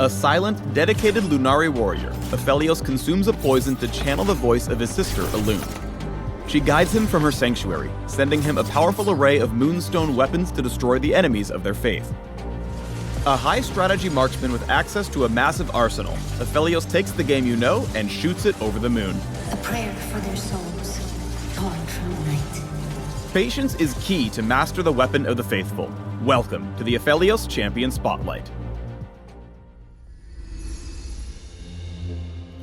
A silent, dedicated Lunari warrior, Aphelios consumes a poison to channel the voice of his sister, Alun. She guides him from her sanctuary, sending him a powerful array of moonstone weapons to destroy the enemies of their faith. A high-strategy marksman with access to a massive arsenal, Aphelios takes the game you know and shoots it over the moon. A prayer for their souls, torn from the night. Patience is key to master the weapon of the faithful. Welcome to the Aphelios Champion Spotlight.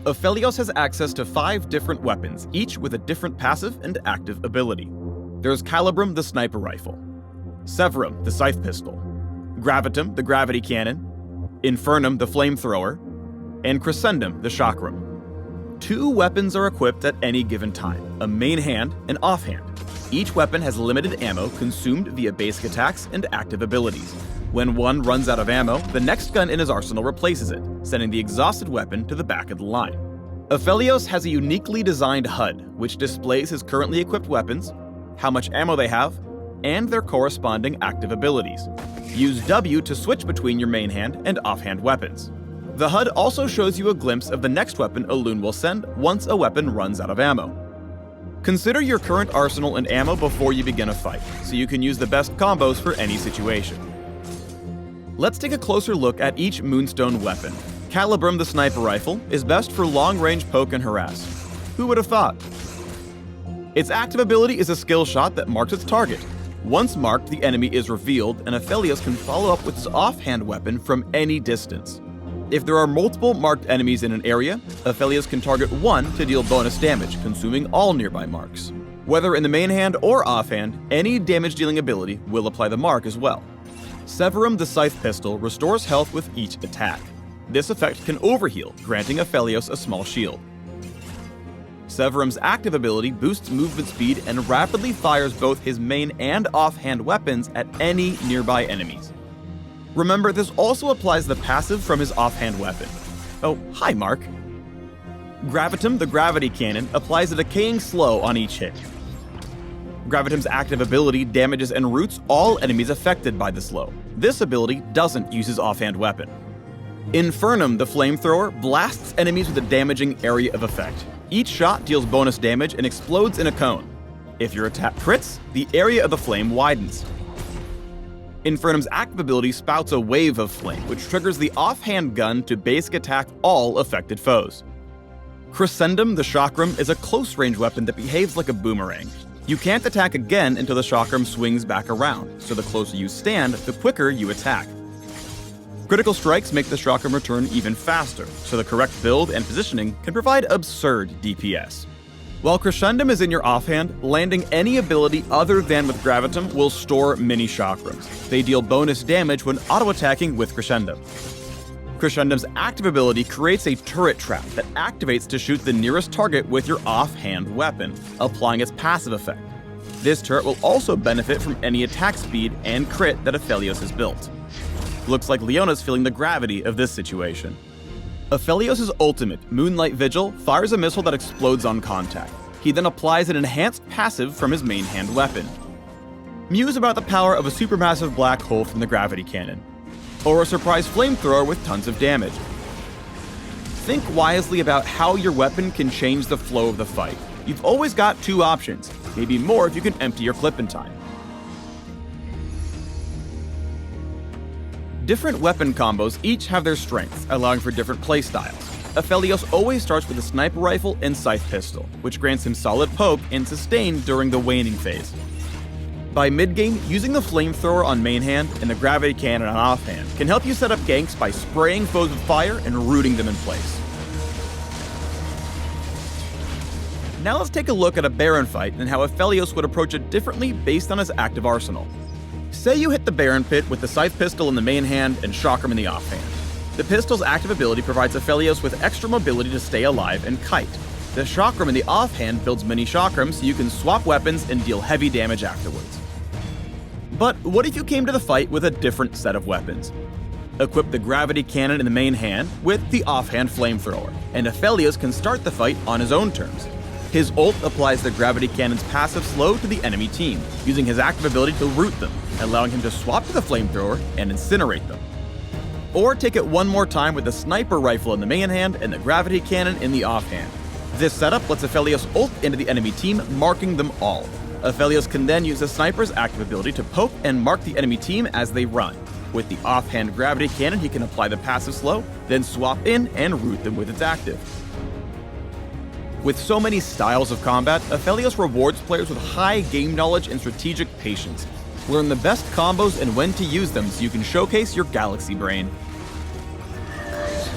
Aphelios has access to 5 different weapons, each with a different passive and active ability. There's Calibrum, the sniper rifle, Severum, the scythe pistol, Gravitum, the gravity cannon, Infernum, the flamethrower, and Crescendum, the chakram. 2 weapons are equipped at any given time, a main hand and offhand. Each weapon has limited ammo consumed via basic attacks and active abilities. When one runs out of ammo, the next gun in his arsenal replaces it, sending the exhausted weapon to the back of the line. Aphelios has a uniquely designed HUD, which displays his currently equipped weapons, how much ammo they have, and their corresponding active abilities. Use W to switch between your main hand and offhand weapons. The HUD also shows you a glimpse of the next weapon Alun will send once a weapon runs out of ammo. Consider your current arsenal and ammo before you begin a fight, so you can use the best combos for any situation. Let's take a closer look at each moonstone weapon. Calibrum, the sniper rifle, is best for long-range poke and harass. Who would have thought? Its active ability is a skill shot that marks its target. Once marked, the enemy is revealed, and Aphelios can follow up with his offhand weapon from any distance. If there are multiple marked enemies in an area, Aphelios can target one to deal bonus damage, consuming all nearby marks. Whether in the main hand or offhand, any damage-dealing ability will apply the mark as well. Severum, the scythe pistol, restores health with each attack. This effect can overheal, granting Aphelios a small shield. Severum's active ability boosts movement speed and rapidly fires both his main and offhand weapons at any nearby enemies. Remember, this also applies the passive from his offhand weapon. Oh, hi Mark. Gravitum, the gravity cannon, applies a decaying slow on each hit. Gravitum's active ability damages and roots all enemies affected by the slow. This ability doesn't use his offhand weapon. Infernum, the flamethrower, blasts enemies with a damaging area of effect. Each shot deals bonus damage and explodes in a cone. If your attack crits, the area of the flame widens. Infernum's active ability spouts a wave of flame, which triggers the offhand gun to basic attack all affected foes. Crescendum, the chakram, is a close-range weapon that behaves like a boomerang. You can't attack again until the chakram swings back around, so the closer you stand, the quicker you attack. Critical strikes make the chakram return even faster, so the correct build and positioning can provide absurd DPS. While Crescendum is in your offhand, landing any ability other than with Gravitum will store mini chakrams. They deal bonus damage when auto-attacking with Crescendum. Crescendum's active ability creates a turret trap that activates to shoot the nearest target with your offhand weapon, applying its passive effect. This turret will also benefit from any attack speed and crit that Aphelios has built. Looks like Leona's feeling the gravity of this situation. Aphelios' ultimate, Moonlight Vigil, fires a missile that explodes on contact. He then applies an enhanced passive from his main hand weapon. Muse about the power of a supermassive black hole from the gravity cannon, or a surprise flamethrower with tons of damage. Think wisely about how your weapon can change the flow of the fight. You've always got 2 options, maybe more if you can empty your clip in time. Different weapon combos each have their strengths, allowing for different playstyles. Aphelios always starts with a sniper rifle and scythe pistol, which grants him solid poke and sustain during the waning phase. By mid-game, using the flamethrower on main hand and the gravity cannon on offhand can help you set up ganks by spraying foes with fire and rooting them in place. Now let's take a look at a Baron fight and how Aphelios would approach it differently based on his active arsenal. Say you hit the Baron pit with the scythe pistol in the main hand and chakram in the offhand. The pistol's active ability provides Aphelios with extra mobility to stay alive and kite. The chakram in the offhand builds mini chakrams so you can swap weapons and deal heavy damage afterwards. But what if you came to the fight with a different set of weapons? Equip the gravity cannon in the main hand with the offhand flamethrower, and Aphelios can start the fight on his own terms. His ult applies the gravity cannon's passive slow to the enemy team, using his active ability to root them, allowing him to swap to the flamethrower and incinerate them. or take it one more time with the sniper rifle in the main hand and the gravity cannon in the offhand. This setup lets Aphelios ult into the enemy team, marking them all. Aphelios can then use the sniper's active ability to poke and mark the enemy team as they run. With the offhand gravity cannon, he can apply the passive slow, then swap in and root them with its active. With so many styles of combat, Aphelios rewards players with high game knowledge and strategic patience. Learn the best combos and when to use them so you can showcase your galaxy brain.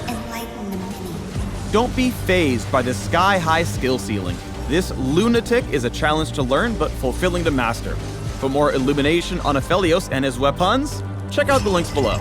Enlighten the many. Don't be fazed by the sky-high skill ceiling. This lunatic is a challenge to learn but fulfilling to master. For more illumination on Aphelios and his weapons, check out the links below.